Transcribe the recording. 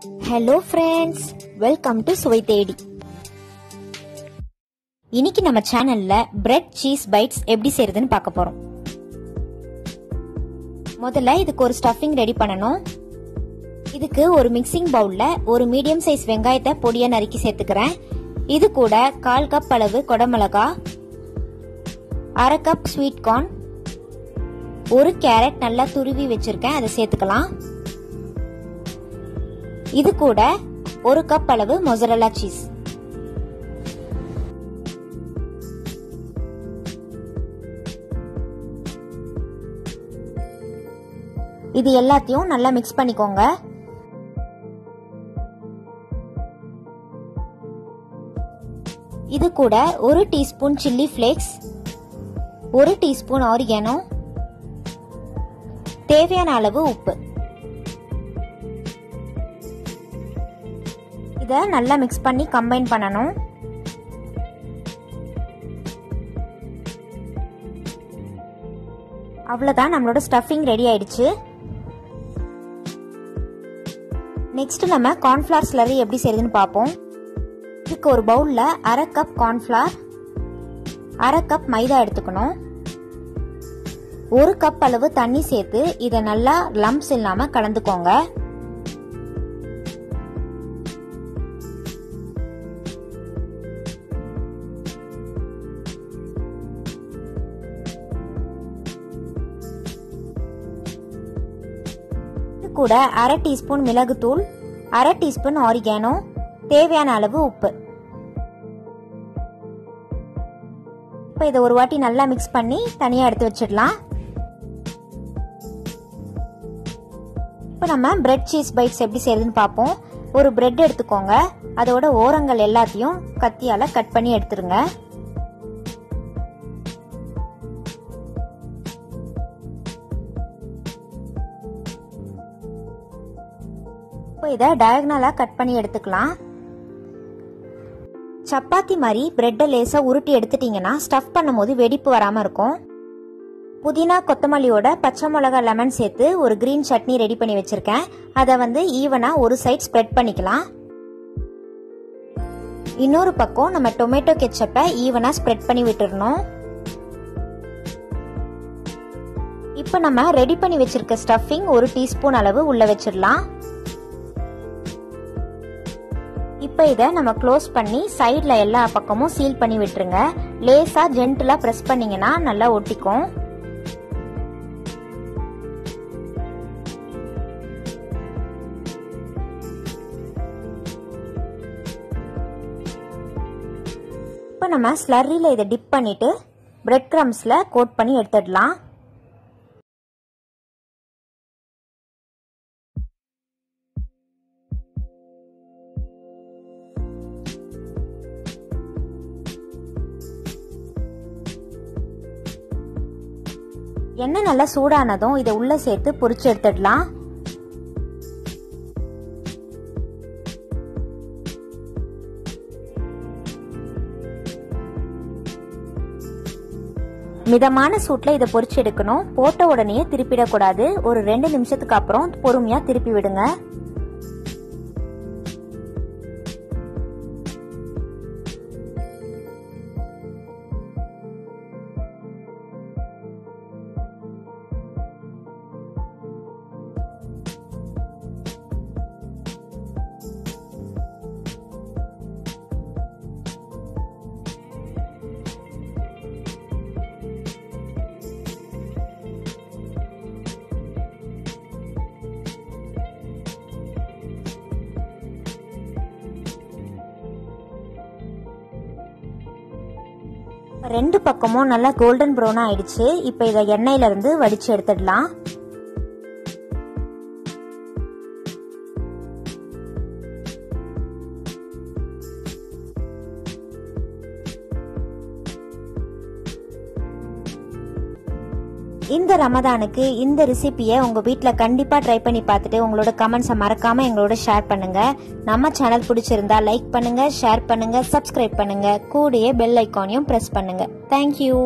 Hello friends, welcome to சுவை தேடி. இன்னைக்கு நம்ம சேனல்ல பிரெட் சீஸ் பைட்ஸ் எப்படி செய்யறதுன்னு பார்க்க போறோம். முதல்ல இதுக்கு ஒரு ஸ்டஃபிங் ரெடி பண்ணனும். இதுக்கு ஒரு மிக்சிங் பவுல்ல ஒரு மீடியம் சைஸ் வெங்காயத்தை பொடியா நறுக்கி சேர்த்துக்கிறேன். இது கூட 1/4 கப் அளவு கொடமிளகாய், 1/2 கப் ஸ்வீட் கார்ன், ஒரு கேரட் நல்லா துருவி வச்சிருக்கேன், அதை சேர்த்துக்கலாம். இது கூட 1 கப் அளவு மொசரல்லா சீஸ். இது எல்லாத்தையும் நல்லா மிக்ஸ் பண்ணிக்கோங்க. இது கூட 1 teaspoon chilli flakes, 1 teaspoon oregano, தேவையான அளவு உப்பு. இத நல்லா மிக்ஸ் பண்ணி கம்பைன் பண்ணனும். அவ்வளவுதான், நம்மளோட ஸ்டஃபிங் ரெடி ஆயிடுச்சு. நெக்ஸ்ட் நம்ம கார்ன்ஃபிளவர் ஸ்லரி எப்படி செய்யறதுன்னு பாப்போம். இதுக்கு ஒரு பவுல்ல 1/2 கப் கார்ன்ஃபிளவர், 1/2 கப் மைதா எடுத்துக்கணும். 1 கப் அளவு தண்ணி சேர்த்து இதை நல்லா லம்ப்ஸ் இல்லாம கலந்துக்கோங்க. கூட 1/2 டீஸ்பூன் மிளகுத்தூள், 1/2 டீஸ்பூன் ஆரிகானோ, தேவையான அளவு உப்பு. இப்போ இதை ஒரு வாட்டி நல்லா மிக்ஸ் பண்ணி தனியா எடுத்து வச்சிடலாம். இப்போ நம்ம பிரெட் சீஸ் பைட்ஸ் எப்படி செய்யறதுன்னு பார்ப்போம். ஒரு பிரெட் எடுத்துக்கோங்க, அதோட ஓரங்கள் எல்லாத்தையும் கத்தியால கட் பண்ணி எடுத்துருங்க. இப்போ இதை டயகனலா கட் பண்ணி எடுத்துக்கலாம். சப்பாத்தி மாதிரி பிரெட்டை லேசா உருட்டி எடுத்துட்டீங்கன்னா ஸ்டஃப் பண்ணும்போது வெடிப்பு வராம இருக்கும். புதினா கொத்தமல்லியோட பச்சை மிளகாய் லெமன் சேர்த்து ஒரு கிரீன் சட்னி ரெடி பண்ணி வச்சிருக்கேன். அதை ஈவனா ஒரு சைட் ஸ்ப்ரெட் பண்ணிக்கலாம். இன்னொரு பக்கம் நம்ம டொமேட்டோ கெச்சப்பை ஈவனா ஸ்ப்ரெட் பண்ணி விட்டுறணும். இப்போ நம்ம ரெடி பண்ணி வச்சிருக்க ஸ்டஃபிங் 1 டீஸ்பூன் அளவு உள்ள வச்சிடலாம். இப்போ இதை நம்ம க்ளோஸ் பண்ணி சைட்ல எல்லா பக்கமும் சீல் பண்ணி விட்டுருங்க. லேசா ஜென்டிலா பிரஸ் பண்ணீங்கன்னா நல்லா ஒட்டிக்கும். இப்போ நம்ம ஸ்லர்ரியில இதை டிப் பண்ணிட்டு பிரெட் கிரம்ஸ்ல கோட் பண்ணி எடுத்துடலாம். எண்ணெய் நல்லா சூடானதும் இதை உள்ள சேர்த்து பொரிச்சு எடுத்துடலாம். மிதமான சூட்ல இதை பொரிச்சு எடுக்கணும். போட்ட உடனே திருப்பிடக்கூடாது. ஒரு 2 நிமிஷத்துக்கு அப்புறம் பொறுமையா திருப்பி விடுங்க. ரெண்டு பக்கமும் நல்லா கோல்டன் ப்ரௌனா ஆயிடுச்சு. இப்போ இதை எண்ணெயில இருந்து வடிச்சு எடுத்துடலாம். இந்த ரமதானுக்கு இந்த ரெசிபியை உங்க வீட்ல கண்டிப்பா ட்ரை பண்ணி பார்த்துட்டு உங்களோட கமெண்ட்ஸை மறக்காம எங்களோட ஷேர் பண்ணுங்க. நம்ம சேனல் பிடிச்சிருந்தா லைக் பண்ணுங்க, ஷேர் பண்ணுங்க, சப்ஸ்கிரைப் பண்ணுங்க, கூடயே பெல் ஐகானையும் பிரஸ் பண்ணுங்க. தேங்க்யூ.